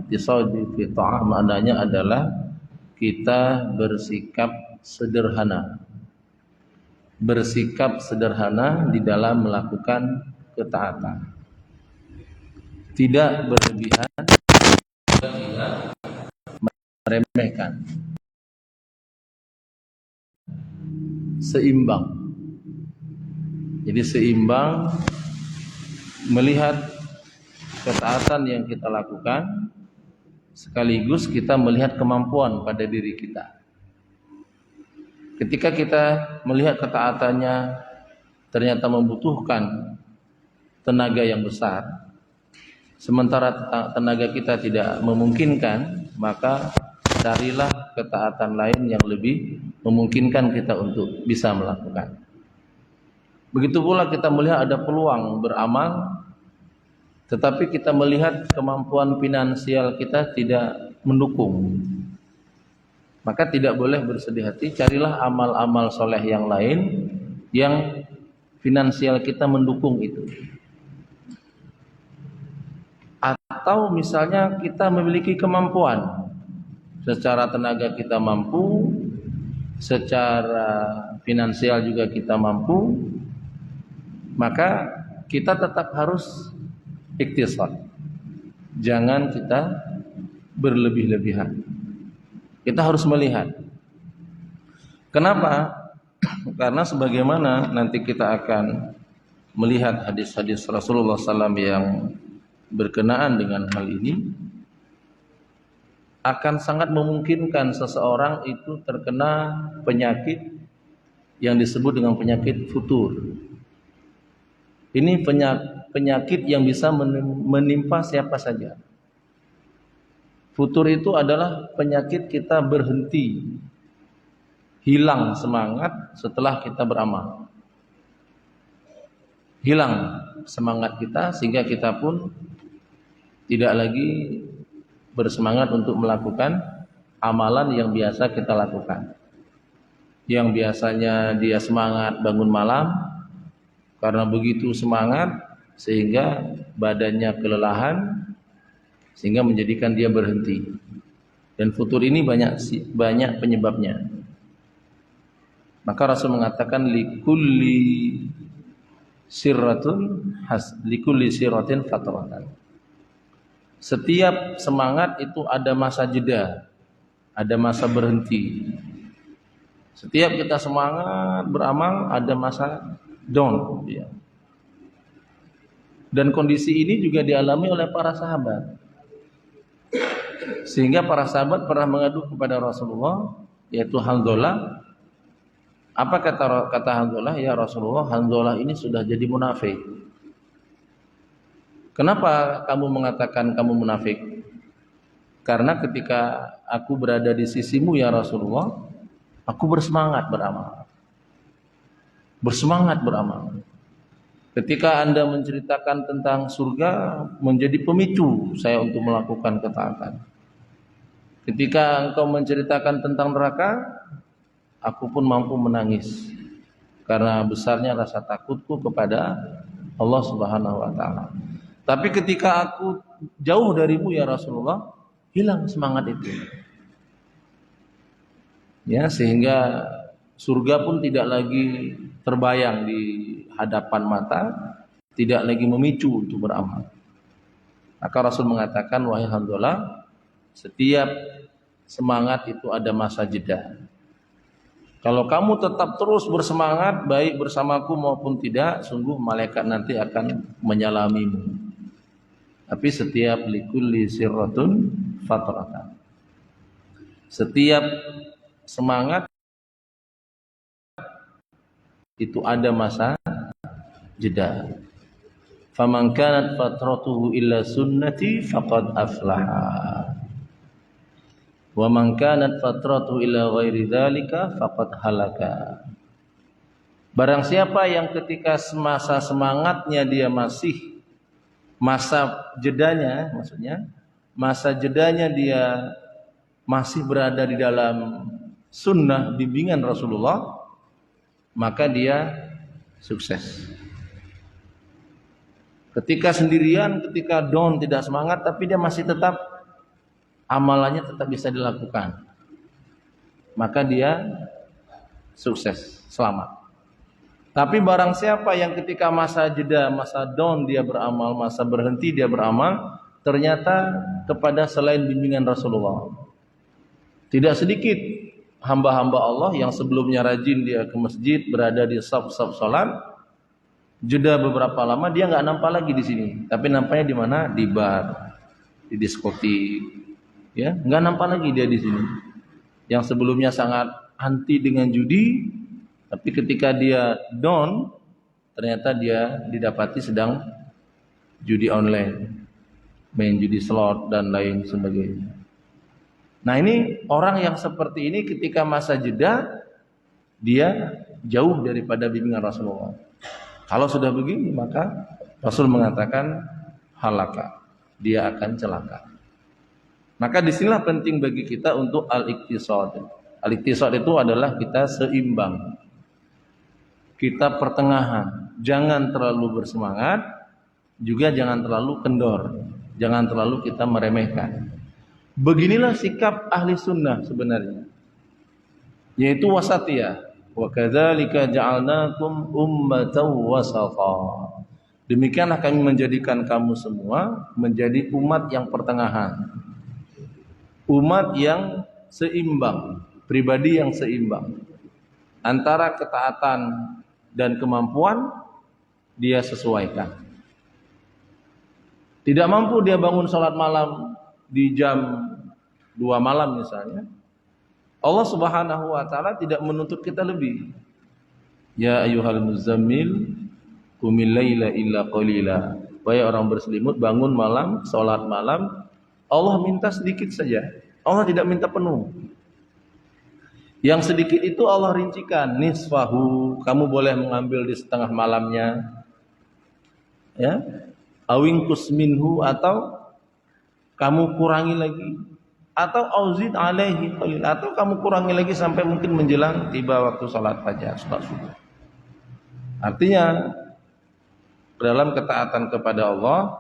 al-iqtisadi fi ta'am maknanya adalah kita bersikap sederhana. Bersikap sederhana di dalam melakukan ketaatan. Tidak berlebihan, tidak meremehkan. Seimbang. Jadi seimbang melihat ketaatan yang kita lakukan sekaligus kita melihat kemampuan pada diri kita. Ketika kita melihat ketaatannya ternyata membutuhkan tenaga yang besar, sementara tenaga kita tidak memungkinkan, maka carilah ketaatan lain yang lebih memungkinkan kita untuk bisa melakukan. Begitu pula kita melihat ada peluang beramal, tetapi kita melihat kemampuan finansial kita tidak mendukung, maka tidak boleh bersedih hati, carilah amal-amal soleh yang lain yang finansial kita mendukung itu. Atau misalnya kita memiliki kemampuan, secara tenaga kita mampu, secara finansial juga kita mampu, maka kita tetap harus iktisad. Jangan kita berlebih-lebihan. Kita harus melihat. Kenapa? Karena sebagaimana nanti kita akan melihat hadis-hadis Rasulullah SAW yang berkenaan dengan hal ini, akan sangat memungkinkan seseorang itu terkena penyakit yang disebut dengan penyakit futur. Ini penyakit yang bisa menimpa siapa saja. Futur itu adalah penyakit kita berhenti, hilang semangat setelah kita beramal. Hilang semangat kita sehingga kita pun tidak lagi bersemangat untuk melakukan amalan yang biasa kita lakukan. Yang biasanya dia semangat bangun malam, karena begitu semangat sehingga badannya kelelahan sehingga menjadikan dia berhenti. Dan futur ini banyak penyebabnya. Maka Rasul mengatakan likulli sirratin fatratan. Setiap semangat itu ada masa jeda, ada masa berhenti. Setiap kita semangat beramal ada masa down, ya. Dan kondisi ini juga dialami oleh para sahabat. Sehingga para sahabat pernah mengadu kepada Rasulullah, yaitu Hanzalah. Apa kata Hanzalah? Ya Rasulullah, Hanzalah ini sudah jadi munafik. Kenapa kamu mengatakan kamu munafik? Karena ketika aku berada di sisimu ya Rasulullah, aku bersemangat beramal. Bersemangat beramal. Ketika Anda menceritakan tentang surga, menjadi pemicu saya untuk melakukan ketaatan. Ketika engkau menceritakan tentang neraka, aku pun mampu menangis karena besarnya rasa takutku kepada Allah Subhanahu wa taala. Tapi ketika aku jauh darimu ya Rasulullah, hilang semangat itu. Ya, sehingga surga pun tidak lagi terbayang di hadapan mata, tidak lagi memicu untuk beramal. Maka Rasul mengatakan, wahai Hanzalah, setiap semangat itu ada masa jeda. Kalau kamu tetap terus bersemangat, baik bersamaku maupun tidak, sungguh malaikat nanti akan menyalamimu. Tapi setiap likulli sirratun fatratan. Setiap semangat itu ada masa jeda. Faman kanat fatratuhu illa sunnati faqad aflaha. Wa man kanat fatratuhu illa ghairi dzalika faqad halaka. Barang siapa yang ketika masa semangatnya dia masih masa jedanya, maksudnya masa jedanya dia masih berada di dalam sunnah bimbingan Rasulullah, maka dia sukses. Ketika sendirian, ketika down tidak semangat, tapi dia masih tetap amalannya tetap bisa dilakukan, maka dia sukses, selamat. Tapi barang siapa yang ketika masa jeda, masa down dia beramal, masa berhenti dia beramal, ternyata kepada selain bimbingan Rasulullah. Tidak sedikit hamba-hamba Allah yang sebelumnya rajin dia ke masjid, berada di saf-saf salat, jeda beberapa lama dia nggak nampak lagi di sini, tapi nampaknya di mana? Di bar, di diskotik, ya nggak nampak lagi dia di sini. Yang sebelumnya sangat anti dengan judi, tapi ketika dia down, ternyata dia didapati sedang judi online, main judi slot dan lain sebagainya. Nah ini orang yang seperti ini ketika masa jeda, dia jauh daripada bimbingan Rasulullah. Kalau sudah begini maka Rasul mengatakan halaka, dia akan celaka. Maka disinilah penting bagi kita untuk al-iktisad. Al-iktisad itu adalah kita seimbang, kita pertengahan, jangan terlalu bersemangat, juga jangan terlalu kendor, jangan terlalu kita meremehkan. Beginilah sikap ahli sunnah sebenarnya, yaitu wasatiyah. Wa kadzalika ja'alnakum ummatan wasata. Demikianlah kami menjadikan kamu semua menjadi umat yang pertengahan, umat yang seimbang, pribadi yang seimbang. Antara ketaatan dan kemampuan dia sesuaikan. Tidak mampu dia bangun sholat malam di jam 2 malam misalnya, Allah Subhanahu wa taala tidak menuntut kita lebih. Ya ayyuhal muzammil qumil laila illa qalila. Wahai orang berselimut, bangun malam, sholat malam. Allah minta sedikit saja. Allah tidak minta penuh. Yang sedikit itu Allah rincikan, nisfahu, kamu boleh mengambil di setengah malamnya. Ya. Awingkus minhu, atau kamu kurangi lagi, atau auzid alaihi qalil, atau kamu kurangi lagi sampai mungkin menjelang tiba waktu salat fajar, salat subuh. Artinya dalam ketaatan kepada Allah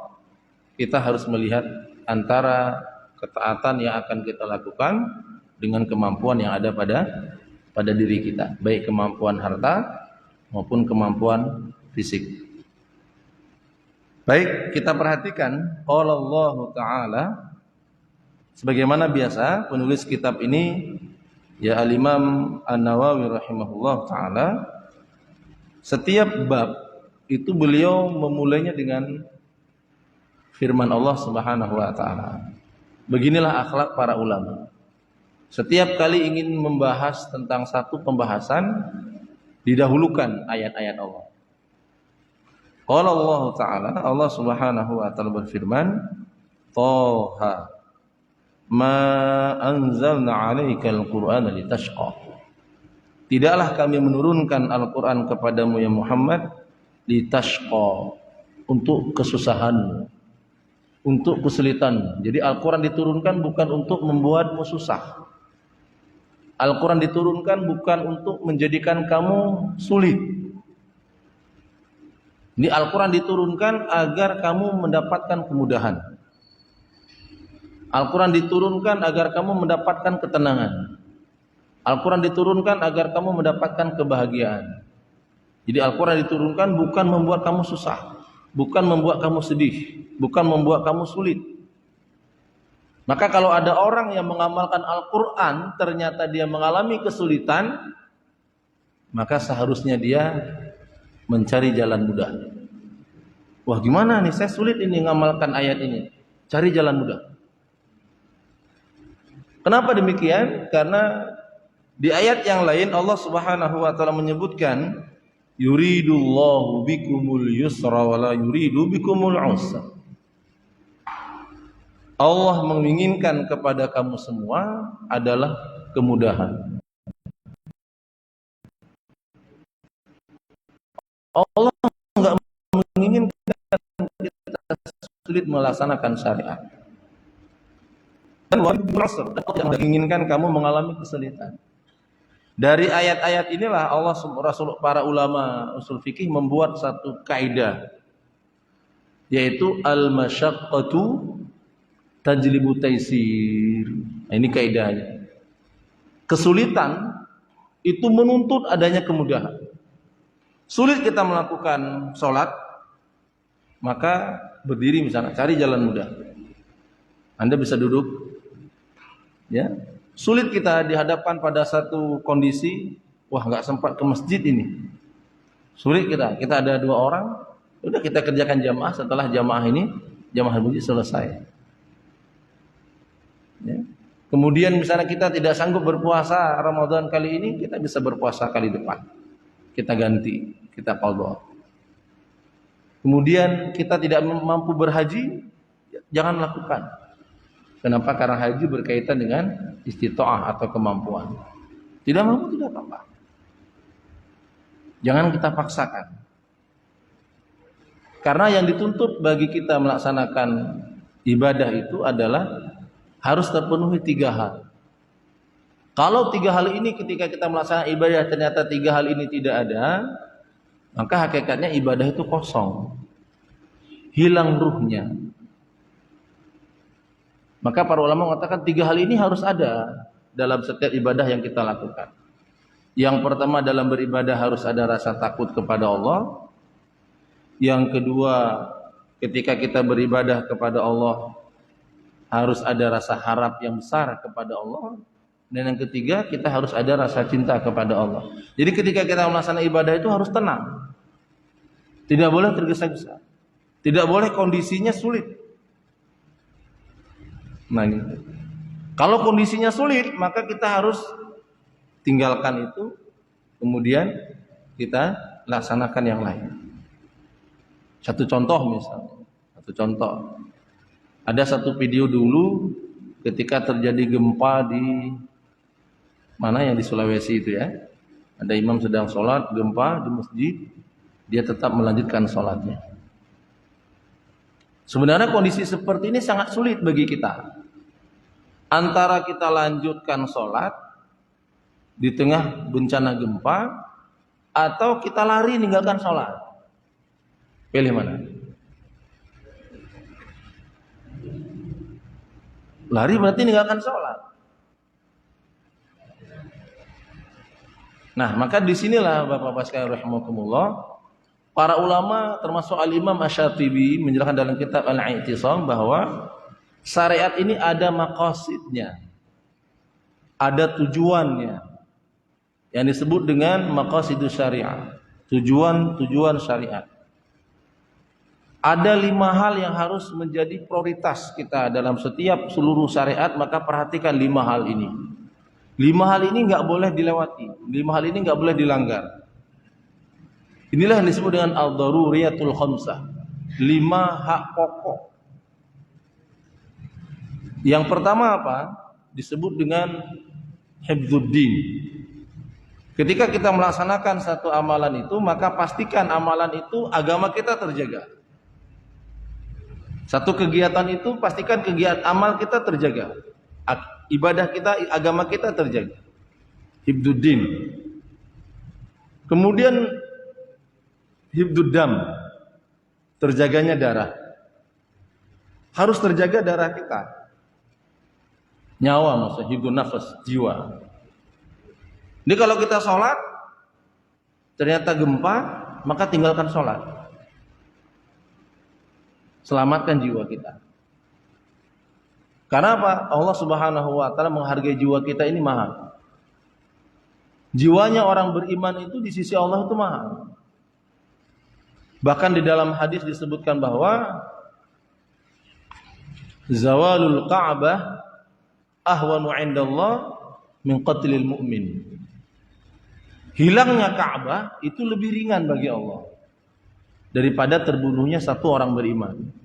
kita harus melihat antara ketaatan yang akan kita lakukan dengan kemampuan yang ada pada diri kita, baik kemampuan harta maupun kemampuan fisik. Baik, kita perhatikan Allah Ta'ala, sebagaimana biasa penulis kitab ini, ya Al-Imam An-Nawawi rahimahullah ta'ala, setiap bab itu beliau memulainya dengan firman Allah Subhanahu wa ta'ala. Beginilah akhlak para ulama. Setiap kali ingin membahas tentang satu pembahasan, didahulukan ayat-ayat Allah. Qala Allah Ta'ala, Allah Subhanahu wa ta'ala berfirman, Taha ma anzalna 'alaikal Qur'ana litashqa. Tidaklah kami menurunkan Al-Qur'an kepadamu ya Muhammad litashqa, untuk kesusahanmu, untuk kesulitanmu. Jadi Al-Qur'an diturunkan bukan untuk membuatmu susah. Al-Qur'an diturunkan bukan untuk menjadikan kamu sulit. Ini Al-Quran diturunkan agar kamu mendapatkan kemudahan. Al-Quran diturunkan agar kamu mendapatkan ketenangan. Al-Quran diturunkan agar kamu mendapatkan kebahagiaan. Jadi Al-Quran diturunkan bukan membuat kamu susah, bukan membuat kamu sedih, bukan membuat kamu sulit. Maka kalau ada orang yang mengamalkan Al-Quran ternyata dia mengalami kesulitan, maka seharusnya dia mencari jalan mudah. Wah, gimana nih, saya sulit ini ngamalkan ayat ini. Cari jalan mudah. Kenapa demikian? Karena di ayat yang lain Allah Subhanahu wa taala menyebutkan yuridullahu bikumul yusra wa la yuridu bikumul usra. Allah menginginkan kepada kamu semua adalah kemudahan. Allah enggak menginginkan kita sulit melaksanakan syariat. Dan Allah tidak menginginkan kamu mengalami kesulitan. Dari ayat-ayat inilah Allah Rasul, para ulama usul fikih membuat satu kaidah, yaitu al-masyaqqatu tajlibu taisir. Nah, ini kaidahnya. Kesulitan itu menuntut adanya kemudahan. Sulit kita melakukan sholat, maka berdiri misalnya, cari jalan mudah. Anda bisa duduk, ya. Sulit kita dihadapkan pada satu kondisi, wah nggak sempat ke masjid ini. Sulit kita ada 2 orang, udah kita kerjakan jamaah. Setelah jamaah masjid selesai. Ya. Kemudian misalnya kita tidak sanggup berpuasa Ramadan kali ini, kita bisa berpuasa kali depan. Kita ganti, kita qadha. Kemudian kita tidak mampu berhaji, jangan lakukan. Kenapa? Karena haji berkaitan dengan istita'ah atau kemampuan. Tidak mampu, tidak apa-apa. Jangan kita paksakan. Karena yang dituntut bagi kita melaksanakan ibadah itu adalah harus terpenuhi 3 hal. Kalau 3 hal ini ketika kita melaksanakan ibadah ternyata 3 hal ini tidak ada, maka hakikatnya ibadah itu kosong. Hilang ruhnya. Maka para ulama mengatakan 3 hal ini harus ada dalam setiap ibadah yang kita lakukan. Yang pertama, dalam beribadah harus ada rasa takut kepada Allah. Yang kedua, ketika kita beribadah kepada Allah harus ada rasa harap yang besar kepada Allah. Dan yang ketiga, kita harus ada rasa cinta kepada Allah. Jadi ketika kita melaksanakan ibadah itu harus tenang. Tidak boleh tergesa-gesa. Tidak boleh kondisinya sulit. Nah, gitu. Kalau kondisinya sulit, maka kita harus tinggalkan itu, kemudian kita laksanakan yang lain. Satu contoh misalnya, ada satu video dulu ketika terjadi gempa di mana yang di Sulawesi itu ya. Ada imam sedang sholat, gempa di masjid, dia tetap melanjutkan sholatnya. Sebenarnya kondisi seperti ini sangat sulit bagi kita. Antara kita lanjutkan sholat di tengah bencana gempa, atau kita lari meninggalkan sholat. Pilih mana? Lari berarti meninggalkan sholat. Nah, maka disinilah Bapak-Bapak sekalian rahimakumullah, para ulama termasuk Al-Imam Asy-Syatibi menjelaskan dalam kitab Al-I'tisam bahwa syariat ini ada maqasidnya, ada tujuannya, yang disebut dengan maqasidus syariah, tujuan syariat. Ada 5 hal yang harus menjadi prioritas kita dalam setiap seluruh syariat, maka perhatikan 5 hal ini. 5 hal ini nggak boleh dilewati, 5 hal ini nggak boleh dilanggar. Inilah yang disebut dengan al-daruriyatul khamsah, 5 hak pokok. Yang pertama apa? Disebut dengan hifdzuddin. Ketika kita melaksanakan satu amalan itu, maka pastikan amalan itu agama kita terjaga. Satu kegiatan itu pastikan kegiatan amal kita terjaga. Ibadah kita, agama kita terjaga. Hifdzuddin. Kemudian hifdzuddam, terjaganya darah. Harus terjaga darah kita. Nyawa maksudnya, hifdzun nafas, jiwa. Jadi kalau kita sholat, ternyata gempa, maka tinggalkan sholat. Selamatkan jiwa kita. Karena apa? Allah Subhanahu wa taala menghargai jiwa kita ini mahal. Jiwanya orang beriman itu di sisi Allah itu mahal. Bahkan di dalam hadis disebutkan bahwa zawalul Ka'bah ahwanu 'indallah min qatlil mu'min. Hilangnya Ka'bah itu lebih ringan bagi Allah daripada terbunuhnya satu orang beriman.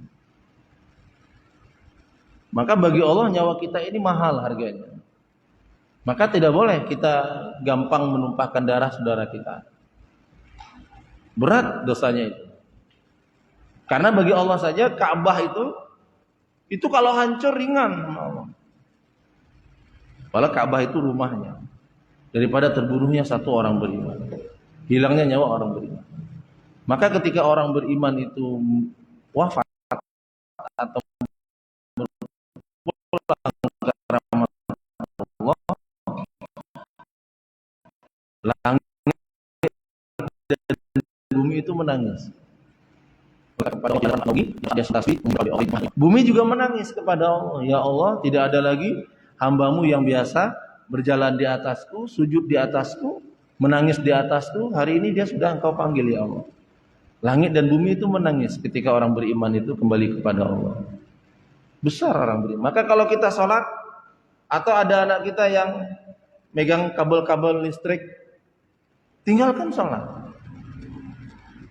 Maka bagi Allah nyawa kita ini mahal harganya. Maka tidak boleh kita gampang menumpahkan darah saudara kita. Berat dosanya itu. Karena bagi Allah saja Ka'bah itu kalau hancur ringan sama Allah. Padahal Ka'bah itu rumahnya. Daripada terbunuhnya satu orang beriman. Hilangnya nyawa orang beriman. Maka ketika orang beriman itu wafat atau rahmat Allah, langit dan bumi itu menangis. Bumi juga menangis kepada Allah. Ya Allah, tidak ada lagi hamba-Mu yang biasa berjalan di atasku, sujud di atasku, menangis di atasku. Hari ini dia sudah Engkau panggil, ya Allah. Langit dan bumi itu menangis ketika orang beriman itu kembali kepada Allah. Besar orang beriman. Maka kalau kita sholat, atau ada anak kita yang megang kabel-kabel listrik, tinggalkan sholat.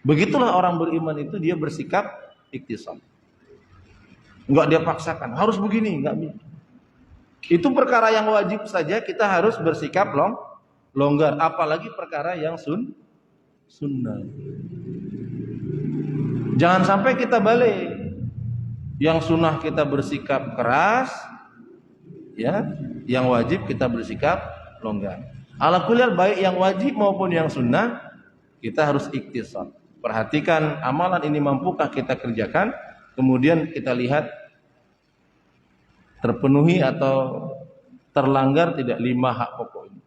Begitulah orang beriman itu, dia bersikap iktisad. Enggak dia paksakan, harus begini, enggak bisa. Itu perkara yang wajib saja kita harus bersikap longgar, apalagi perkara yang sunnah. Jangan sampai kita balik. Yang sunnah kita bersikap keras, ya, yang wajib kita bersikap longgar. Ala kulli hal, baik yang wajib maupun yang sunnah, kita harus iktisad. Perhatikan amalan ini mampukah kita kerjakan, kemudian kita lihat terpenuhi atau terlanggar tidak 5 hak pokok ini.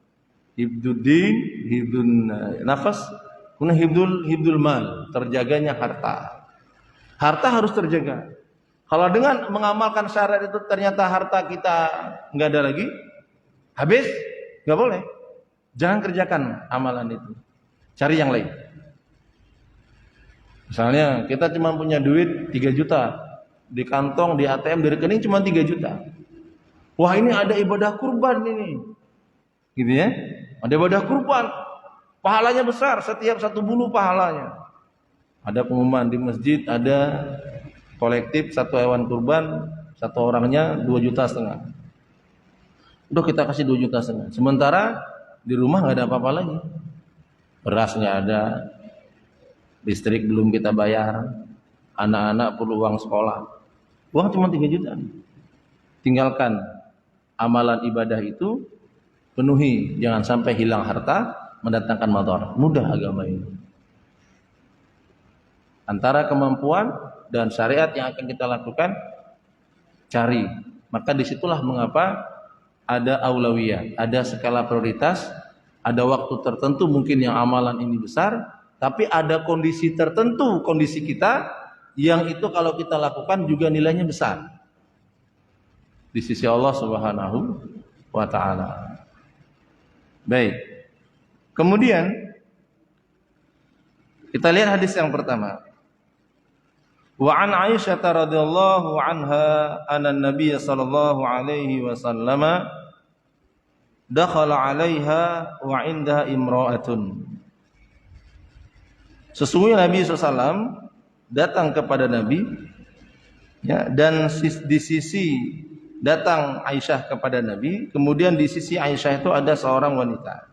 Hibduddin, hibdun nafas, kemudian hibdul mal, terjaganya harta. Harta harus terjaga. Kalau dengan mengamalkan syarat itu ternyata harta kita nggak ada lagi, habis, nggak boleh. Jangan kerjakan amalan itu. Cari yang lain. Misalnya kita cuma punya duit 3 juta di kantong, di ATM, di rekening cuma 3 juta. Wah, ini ada ibadah kurban ini, gitu ya? Ada ibadah kurban, pahalanya besar, setiap 1 bulu pahalanya. Ada pengumuman di masjid, ada kolektif 1 hewan kurban, 1 orangnya 2,5 juta. Udah kita kasih 2,5 juta. Sementara di rumah nggak ada apa-apa lagi. Berasnya ada, listrik belum kita bayar, anak-anak perlu uang sekolah. Uang cuma 3 juta. Tinggalkan amalan ibadah itu, penuhi, jangan sampai hilang harta, mendatangkan madhar. Mudah agama ini. Antara kemampuan dan syariat yang akan kita lakukan, cari. Maka disitulah mengapa ada aulawiyah, ada skala prioritas, ada waktu tertentu mungkin yang amalan ini besar, tapi ada kondisi tertentu, kondisi kita yang itu kalau kita lakukan juga nilainya besar di sisi Allah Subhanahu wa taala. Baik. Kemudian kita lihat hadis yang pertama. Wa an Aisyah radhiyallahu anha anna Nabiy sallallahu alaihi wasallam dakhala 'alaiha wa 'indaha imra'atun. Sesungguhnya Nabi SAW datang kepada Nabi, ya, dan di sisi datang Aisyah kepada Nabi, kemudian di sisi Aisyah itu ada seorang wanita.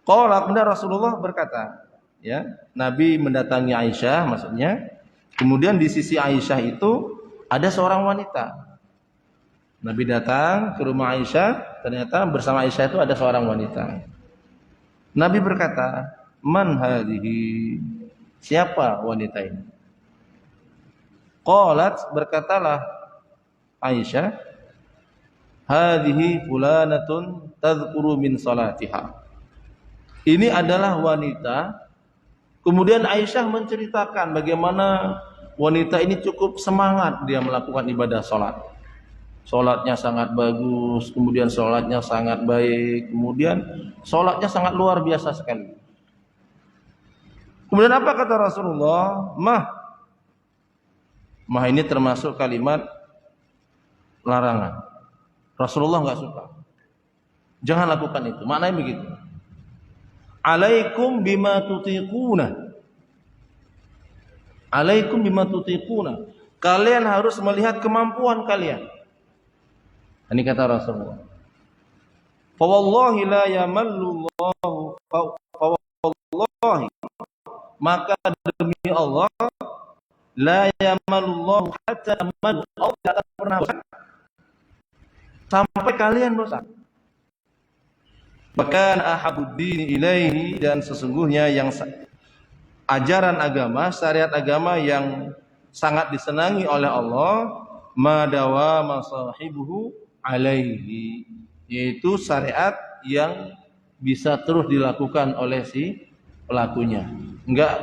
Qala, kemudian Rasulullah berkata, ya, Nabi mendatangi Aisyah maksudnya, kemudian di sisi Aisyah itu ada seorang wanita. Nabi datang ke rumah Aisyah, ternyata bersama Aisyah itu ada seorang wanita. Nabi berkata, man hadhihi, siapa wanita ini? Qalat, berkatalah Aisyah, hadhihi fulanatun tadhkuru min salatiha. Ini adalah wanita. Kemudian Aisyah menceritakan bagaimana wanita ini cukup semangat dia melakukan ibadah sholat. Sholatnya sangat bagus, kemudian sholatnya sangat baik, kemudian sholatnya sangat luar biasa sekali. Kemudian apa kata Rasulullah? Mah ini termasuk kalimat larangan. Rasulullah nggak suka. Jangan lakukan itu. Maknanya begitu. Alaikum bima tutiquna. Alaikum bima tutiquna. Kalian harus melihat kemampuan kalian. Ini kata Rasulullah. Fa wallahi la yamallu Allah, fa wallahi, maka demi Allah, la yamalullahu hatta yamallu, Allah tidak pernah bosan sampai kalian bosan. Bahkan ahabuddin ilaihi, dan sesungguhnya yang ajaran agama, syariat agama yang sangat disenangi oleh Allah, ma dawama sahibuhu alaihi, yaitu syariat yang bisa terus dilakukan oleh si pelakunya. Enggak,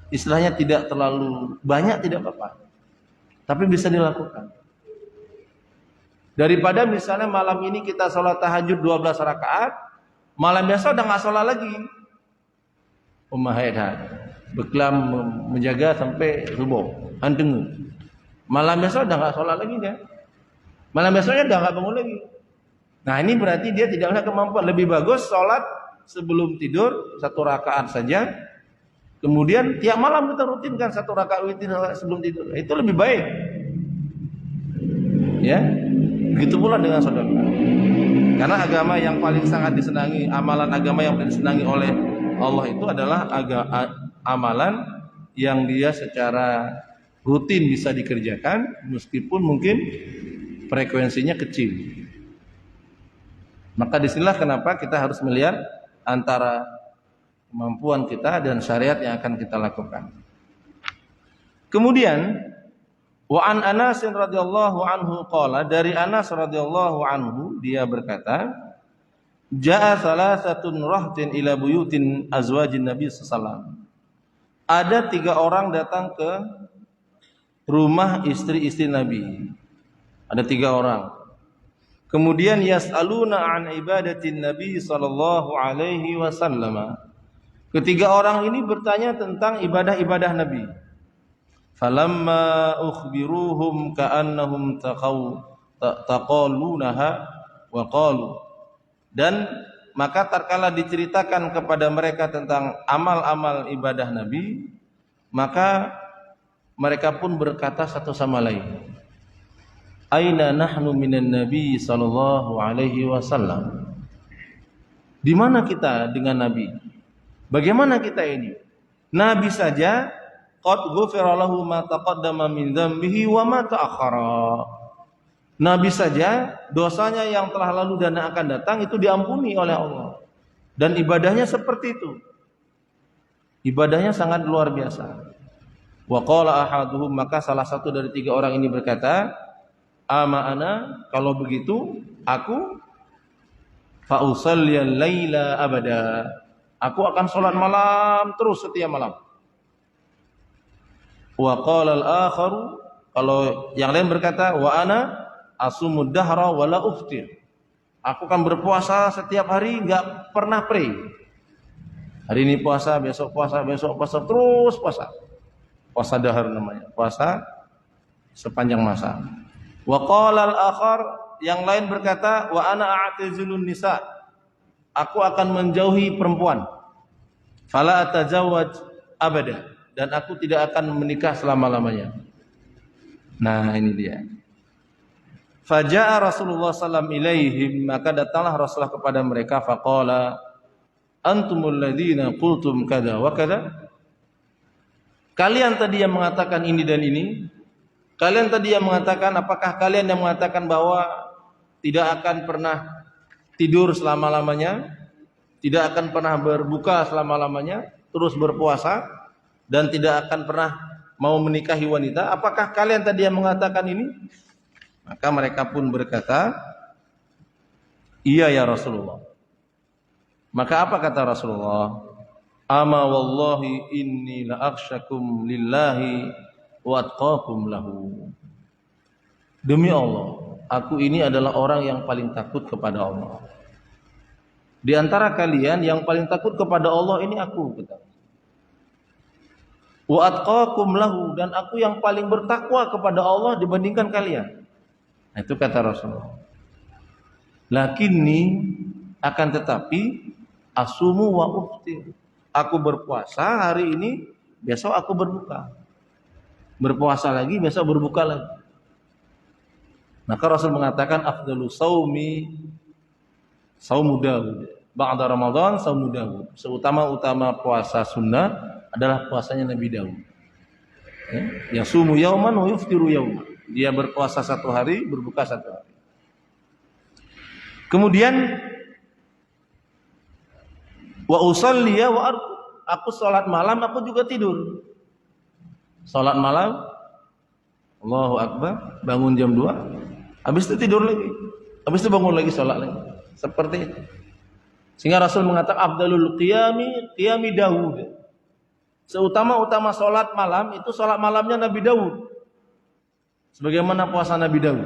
istilahnya tidak terlalu banyak, tidak apa-apa, tapi bisa dilakukan. Daripada misalnya malam ini kita sholat tahajud 12 rakaat, malam besok udah nggak sholat lagi. Beklam menjaga sampai subuh, hantengu. Malam besok udah nggak sholat lagi dia. Malam besoknya udah nggak bangun lagi. Nah ini berarti dia tidak punya kemampuan. Lebih bagus sholat sebelum tidur 1 rakaat saja. Kemudian tiap malam kita rutinkan 1 rakaat witir sebelum tidur. Itu lebih baik. Ya, begitu pula dengan sedekah. Karena agama yang paling sangat disenangi, amalan agama yang paling disenangi oleh Allah itu adalah amalan yang dia secara rutin bisa dikerjakan meskipun mungkin frekuensinya kecil. Maka disinilah kenapa kita harus melihat antara kemampuan kita dan syariat yang akan kita lakukan. Kemudian wa an Anas radhiyallahu anhu qala, dari Anas radhiyallahu anhu dia berkata, jaa salasatun rahtin ila buyutin azwajin Nabi sallallahu alaihi wasallam. Ada 3 orang datang ke rumah istri-istri Nabi. Ada 3 orang. Kemudian yas'aluna an ibadatin Nabi sallallahu alaihi wasallam. Ketiga orang ini bertanya tentang ibadah-ibadah Nabi. Falamma ukhbiruhum ka'annahum taqalunaha wa qalu. Dan maka tatkala diceritakan kepada mereka tentang amal-amal ibadah Nabi, maka mereka pun berkata satu sama lain, aina nahnu minan Nabi sallallahu alaihi wasallam. Di mana kita dengan Nabi? Bagaimana kita ini? Nabi saja qad ghufira lahu ma taqaddama min dzambihi wa ma ta'akhkhara. Nabi saja dosanya yang telah lalu dan yang akan datang itu diampuni oleh Allah. Dan ibadahnya seperti itu. Ibadahnya sangat luar biasa. Wa qala ahaduhum, maka salah satu dari 3 orang ini berkata, ama ana, kalau begitu aku fa usalliyal laila abada. Aku akan sholat malam terus setiap malam. Wa qala al-akharu, kalau yang lain berkata, wa ana asumud dahra wala uftir. Aku akan berpuasa setiap hari, enggak pernah pray. Hari ini puasa, besok puasa, terus puasa. Puasa dahar namanya, puasa sepanjang masa. Wa qala al-akhar, yang lain berkata, wa ana a'tazilun nisa. Aku akan menjauhi perempuan. Fala atazawwaj abada, dan aku tidak akan menikah selama-lamanya. Nah, ini dia. Faja'a Rasulullah sallallahu ilaihim, maka datanglah Rasulullah kepada mereka, faqala antumul ladzina qultum kada wa kada. Kalian tadi yang mengatakan ini dan ini. Kalian tadi yang mengatakan, apakah kalian yang mengatakan bahwa tidak akan pernah tidur selama-lamanya, tidak akan pernah berbuka selama-lamanya, terus berpuasa, dan tidak akan pernah mau menikahi wanita? Apakah kalian tadi yang mengatakan ini? Maka mereka pun berkata, iya ya Rasulullah. Maka apa kata Rasulullah? Ama wallahi inni la akhsyakum lillahi wa atqakum lahu. Demi Allah, aku ini adalah orang yang paling takut kepada Allah. Di antara kalian yang paling takut kepada Allah ini aku, kata. Wa atqakum lahu, dan aku yang paling bertakwa kepada Allah dibandingkan kalian. Nah, itu kata Rasulullah. Lakinni, akan tetapi, asumu wa uftir. Aku berpuasa hari ini, besok aku berbuka. Berpuasa lagi, besok berbuka lagi. Maka Rasul mengatakan afdalu saumi saumu Daud. Ba'da Ramadan saumu Daud. Seutama-utama puasa sunnah adalah puasanya Nabi Daud. Ya, yasumu yauman wa yuftiru yauman. Dia berpuasa 1 hari, berbuka 1 hari. Kemudian wa usalliya wa arqud. Aku salat malam, aku juga tidur. Salat malam, Allahu Akbar, bangun jam 2, habis itu tidur lagi, habis itu bangun lagi sholat lagi, seperti itu. Sehingga Rasul mengatakan afdalul qiyami Daud. Seutama-utama sholat malam itu sholat malamnya Nabi Daud. Sebagaimana puasa Nabi Daud.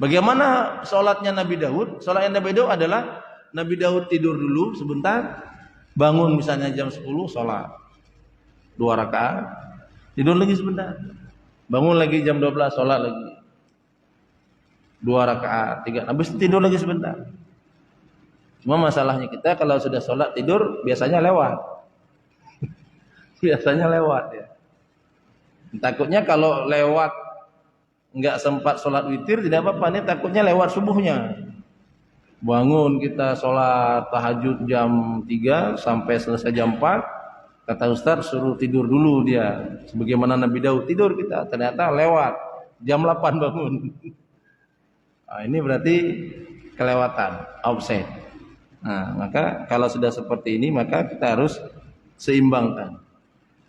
Bagaimana sholatnya Nabi Daud? Sholatnya Nabi Daud adalah Nabi Daud tidur dulu sebentar, bangun misalnya jam 10 sholat 2 rakaat, tidur lagi sebentar, bangun lagi jam 12 sholat lagi 2 rakaat, 3, habis tidur lagi sebentar. Cuma masalahnya kita kalau sudah sholat tidur biasanya lewat. Biasanya lewat ya. Takutnya kalau lewat nggak sempat sholat witir tidak apa-apa, nih takutnya lewat subuhnya. Bangun kita sholat tahajud jam 3 sampai selesai jam 4, kata Ustaz suruh tidur dulu dia. Sebagaimana Nabi Daud tidur kita, ternyata lewat jam 8 bangun. Nah, ini berarti kelewatan, offset. Nah, maka kalau sudah seperti ini maka kita harus seimbangkan.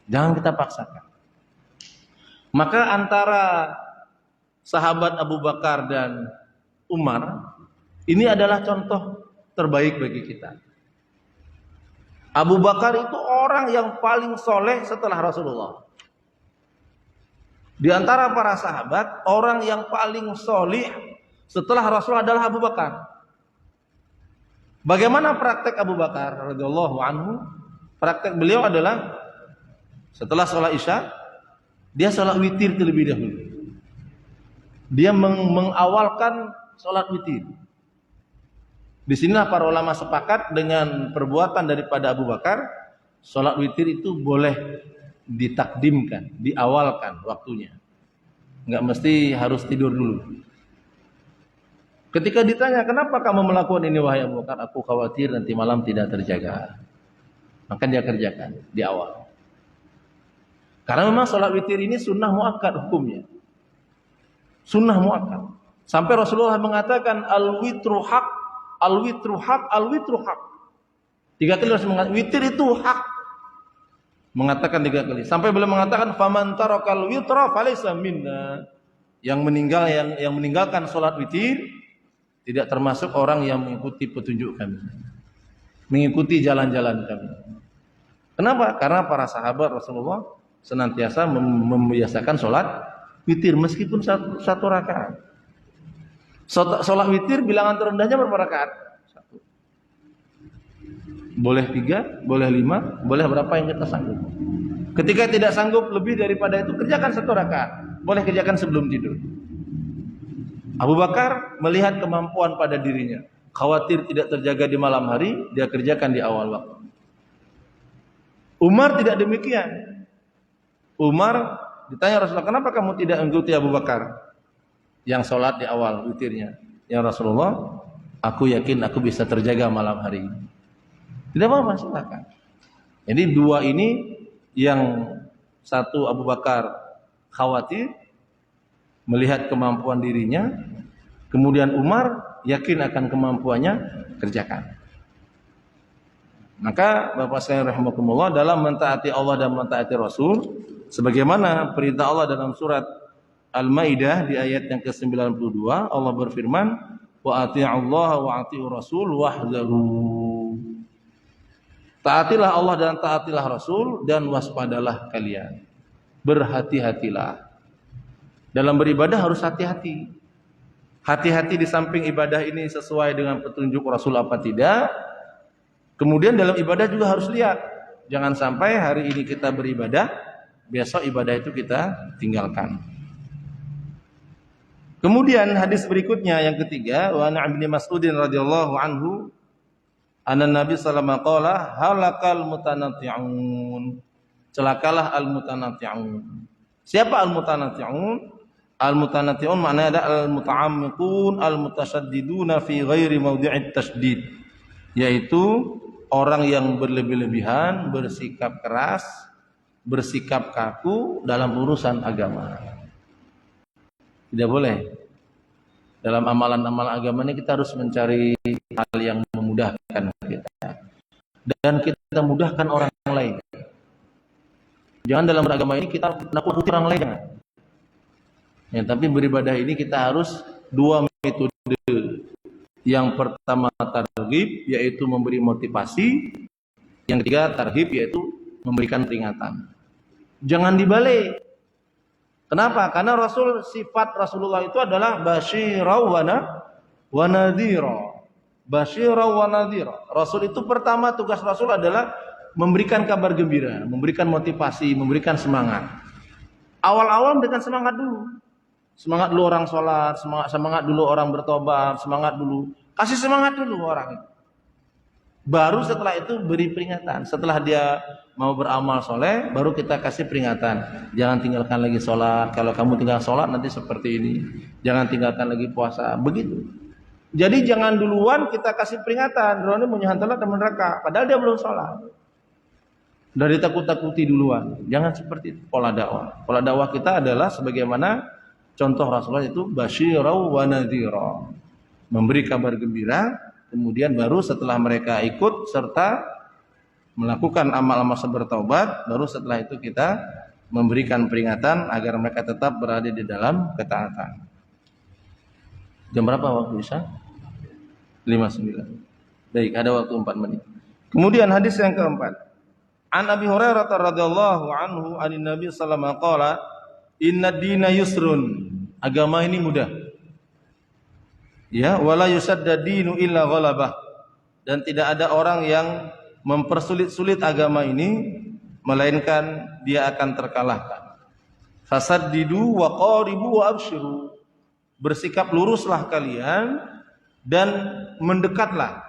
Jangan kita paksakan. Maka antara sahabat Abu Bakar dan Umar ini adalah contoh terbaik bagi kita. Abu Bakar itu orang yang paling soleh setelah Rasulullah. Di antara para sahabat, orang yang paling soleh setelah Rasulullah adalah Abu Bakar. Bagaimana praktek Abu Bakar radhiyallahu anhu? Praktek beliau adalah setelah sholat Isya, dia sholat witir terlebih dahulu. Dia mengawalkan sholat witir. Di sinilah para ulama sepakat dengan perbuatan daripada Abu Bakar, sholat witir itu boleh ditakdimkan, diawalkan waktunya. Enggak mesti harus tidur dulu. Ketika ditanya, kenapa kamu melakukan ini wahai Abu Bakar? Aku khawatir nanti malam tidak terjaga. Maka dia kerjakan di awal. Karena memang sholat witir ini sunnah muakkad hukumnya. Sunnah muakkad. Sampai Rasulullah mengatakan al-witru haq, al-witru haq, al-witru haq. 3 kali Rasul mengatakan witir itu hak. Mengatakan 3 kali. Sampai beliau mengatakan faman tarakal witra falaysa minna. Yang meninggalkan sholat witir tidak termasuk orang yang mengikuti petunjuk kami, mengikuti jalan-jalan kami. Kenapa? Karena para sahabat Rasulullah senantiasa membiasakan sholat witir meskipun satu rakaat. Sholat witir bilangan terendahnya berapa rakaat? 1. Boleh 3, boleh 5, boleh berapa yang kita sanggup. Ketika tidak sanggup lebih daripada itu, kerjakan 1 rakaat. Boleh kerjakan sebelum tidur. Abu Bakar melihat kemampuan pada dirinya, khawatir tidak terjaga di malam hari, dia kerjakan di awal waktu. Umar tidak demikian. Umar ditanya Rasulullah, kenapa kamu tidak mengikuti Abu Bakar yang sholat di awal witirnya? Ya Rasulullah, aku yakin aku bisa terjaga malam hari. Tidak apa-apa, silakan. Jadi 2 ini, yang satu Abu Bakar khawatir melihat kemampuan dirinya, kemudian Umar yakin akan kemampuannya, kerjakan. Maka Bapak sekalian rahimakumullah, dalam mentaati Allah dan mentaati Rasul, sebagaimana perintah Allah dalam surat Al-Maidah di ayat yang ke-92, Allah berfirman, wa ati'ullaha wa ati'ur rasul wahzaru. Taatilah Allah dan taatilah Rasul dan waspadalah kalian. Berhati-hatilah. Dalam beribadah harus hati-hati. Hati-hati di samping ibadah ini sesuai dengan petunjuk Rasul apa tidak. Kemudian dalam ibadah juga harus lihat. Jangan sampai hari ini kita beribadah, besok ibadah itu kita tinggalkan. Kemudian hadis berikutnya yang ketiga, wa an Ibnu Mas'udin radhiyallahu anhu, anna Nabi sallallahu alaihi wasallam qala halakal mutanatti'un. Celakalah al-mutanatti'un. Siapa al-mutanatti'un? Al-mutanatti'un maknanya ada al-muta'ammiqun al-mutasyaddiduna fi ghairi mawdi'it tasydid, yaitu orang yang berlebih-lebihan, bersikap keras, bersikap kaku dalam urusan agama. Tidak boleh. Dalam amalan-amalan agama ini kita harus mencari hal yang memudahkan kita, dan kita mudahkan orang lain. Jangan dalam beragama ini kita nakut-nakuti orang lain. Ya, tapi beribadah ini kita harus dua metode. Yang pertama targhib, yaitu memberi motivasi. Yang ketiga tarhib, yaitu memberikan peringatan. Jangan dibalik. Kenapa? Karena sifat Rasulullah itu adalah basyirau wa nadhira. Basyirau wa nadhira. Rasul itu pertama tugas Rasul adalah memberikan kabar gembira, memberikan motivasi, memberikan semangat. Awal-awal dengan semangat dulu. Semangat dulu orang sholat, semangat dulu orang bertobat, semangat dulu. Kasih semangat dulu orang itu. Baru setelah itu beri peringatan. Setelah dia mau beramal soleh, baru kita kasih peringatan. Jangan tinggalkan lagi sholat. Kalau kamu tinggal sholat nanti seperti ini. Jangan tinggalkan lagi puasa. Begitu. Jadi jangan duluan kita kasih peringatan. Roni menyahantalah teman neraka. Padahal dia belum sholat. Dari takut-takuti duluan. Jangan seperti itu. Pola dakwah. Pola dakwah kita adalah sebagaimana contoh Rasulullah itu basyirau wa nadhira. Memberi kabar gembira. Kemudian baru setelah mereka ikut serta melakukan amal-amal bertaubat, baru setelah itu kita memberikan peringatan agar mereka tetap berada di dalam ketaatan. Jam berapa waktu Isya? 5:09. Baik, ada waktu 4 menit. Kemudian hadis yang keempat. An Abi Hurairah radhiyallahu anhu anin Nabi sallallahu alaihi wasallam qala, "Inna dina yusrun." Agama ini mudah. Ya, wala yusaddadinu illa ghalabah. Dan tidak ada orang yang mempersulit-sulit agama ini melainkan dia akan terkalahkan. Fasaddidu wa qaribu wa abshiru. Bersikap luruslah kalian dan mendekatlah.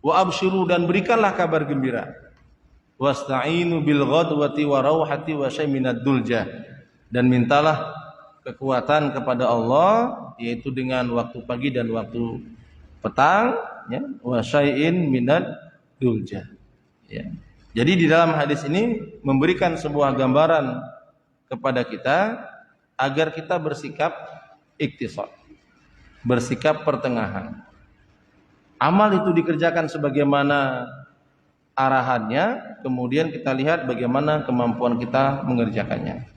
Wa abshiru, dan berikanlah kabar gembira. Wasta'inu bil ghadwati wa rawhati wa syai'minad duljah. Dan mintalah kekuatan kepada Allah, yaitu dengan waktu pagi dan waktu petang, ya, wa syai'in minad duljah. Ya. Jadi di dalam hadis ini memberikan sebuah gambaran kepada kita agar kita bersikap iktisad, bersikap pertengahan. Amal itu dikerjakan sebagaimana arahannya, kemudian kita lihat bagaimana kemampuan kita mengerjakannya.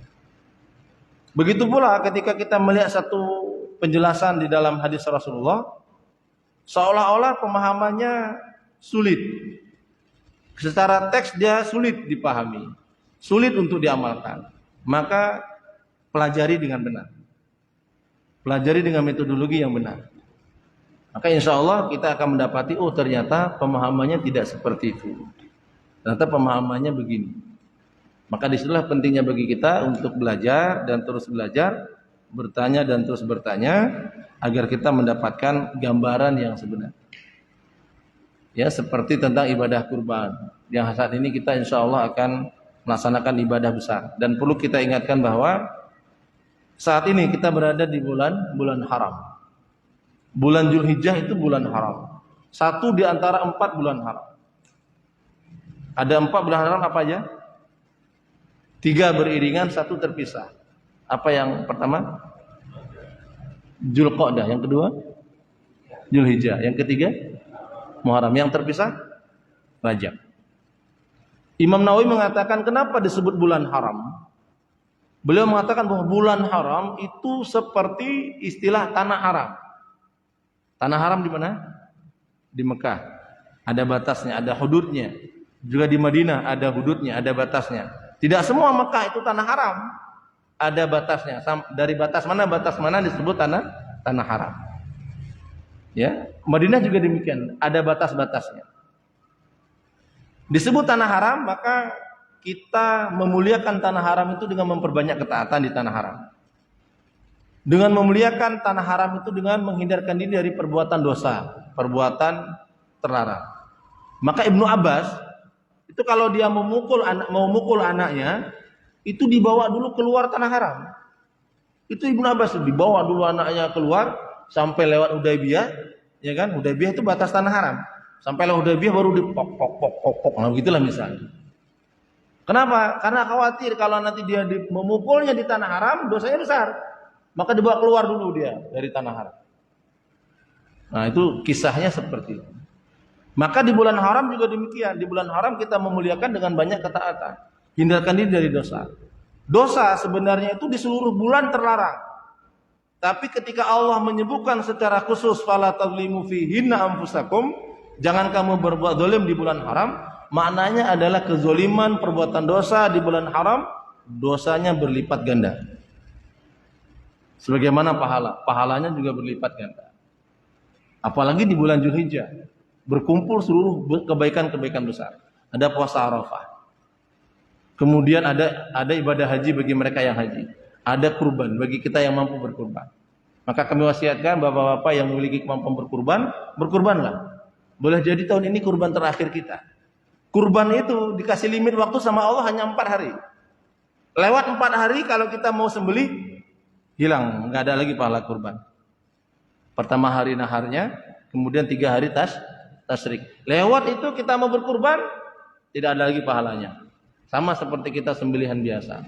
Begitu pula ketika kita melihat satu penjelasan di dalam hadis Rasulullah, seolah-olah pemahamannya sulit. Secara teks dia sulit dipahami, sulit untuk diamalkan. Maka pelajari dengan benar. Pelajari dengan metodologi yang benar. Maka insya Allah kita akan mendapati, oh ternyata pemahamannya tidak seperti itu. Ternyata pemahamannya begini. Maka disitulah pentingnya bagi kita untuk belajar dan terus belajar, bertanya dan terus bertanya, agar kita mendapatkan gambaran yang sebenar. Ya, seperti tentang ibadah kurban, yang saat ini kita insya Allah akan melaksanakan ibadah besar. Dan perlu kita ingatkan bahwa saat ini kita berada di bulan haram. Bulan Zulhijjah itu bulan haram. Satu di antara 4 bulan haram. Ada 4 bulan haram apa aja? 3 beriringan, 1 terpisah. Apa yang pertama? Dzulqa'dah. Yang kedua? Zulhijjah. Yang ketiga? Muharram. Yang terpisah? Rajab. Imam Nawawi mengatakan kenapa disebut bulan haram? Beliau mengatakan bahwa bulan haram itu seperti istilah tanah haram. Tanah haram di mana? Di Mekah. Ada batasnya, ada hududnya. Juga di Madinah ada hududnya, ada batasnya. Tidak semua Mekah itu tanah haram. Ada batasnya. Dari batas mana disebut tanah haram. Ya, Madinah juga demikian, ada batas-batasnya. Disebut tanah haram, maka kita memuliakan tanah haram itu dengan memperbanyak ketaatan di tanah haram. Dengan memuliakan tanah haram itu dengan menghindarkan diri dari perbuatan dosa, perbuatan terlarang. Maka Ibnu Abbas itu kalau dia mau mukul anaknya, itu dibawa dulu keluar tanah haram. Itu Ibnu Abbas dibawa dulu anaknya keluar sampai lewat Hudaybiyah, ya kan? Hudaybiyah itu batas tanah haram. Sampai lewat Hudaybiyah baru dipok. Nah, begitulah misalnya. Kenapa? Karena khawatir kalau nanti dia memukulnya di tanah haram, dosanya besar. Maka dibawa keluar dulu dia dari tanah haram. Nah, itu kisahnya seperti itu. Maka di bulan haram juga demikian. Di bulan haram kita memuliakan dengan banyak ketaatan. Hindarkan diri dari dosa. Dosa sebenarnya itu di seluruh bulan terlarang. Tapi ketika Allah menyebutkan secara khusus fala tadlimu fihinna anfusakum, jangan kamu berbuat zalim di bulan haram, maknanya adalah kezoliman perbuatan dosa di bulan haram, dosanya berlipat ganda. Sebagaimana pahalanya juga berlipat ganda. Apalagi di bulan Zulhijjah, berkumpul seluruh kebaikan-kebaikan besar. Ada puasa Arafah. Kemudian ada ibadah haji bagi mereka yang haji. Ada kurban bagi kita yang mampu berkurban. Maka kami wasiatkan bapak-bapak yang memiliki kemampuan berkurban, berkurbanlah. Boleh jadi tahun ini kurban terakhir kita. Kurban itu dikasih limit waktu sama Allah hanya 4 hari. Lewat 4 hari kalau kita mau sembelih, hilang, nggak ada lagi pahala kurban. Pertama hari naharnya, kemudian 3 hari tasrik. Lewat itu kita mau berkurban, tidak ada lagi pahalanya. Sama seperti kita sembelihan biasa.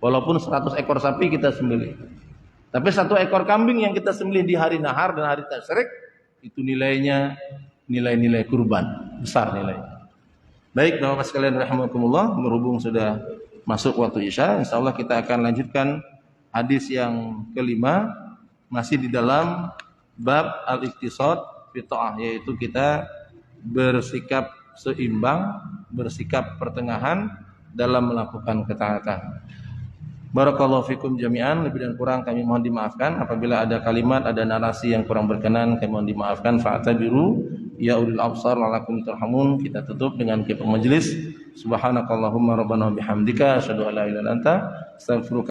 Walaupun 100 ekor sapi kita sembelih. Tapi 1 ekor kambing yang kita sembelih di hari nahar dan hari tasrik, itu nilainya nilai-nilai kurban. Besar nilainya. Baik, Bapak sekalian rahimakumullah, berhubung sudah masuk waktu Isya, insyaallah kita akan lanjutkan hadis yang kelima, masih di dalam bab al-iqtisad fi ta'ah, yaitu kita bersikap seimbang, bersikap pertengahan dalam melakukan ketaatan. Barakallahu fikum jami'an, lebih dan kurang kami mohon dimaafkan. Apabila ada kalimat, ada narasi yang kurang berkenan, kami mohon dimaafkan. Fa'tabiru ya ulil absar la'allakum turhamun. Kita tutup dengan kitab majelis. Subhanakallahumma rabbana bihamdika asyhadu an la ilaha illa anta astaghfiruka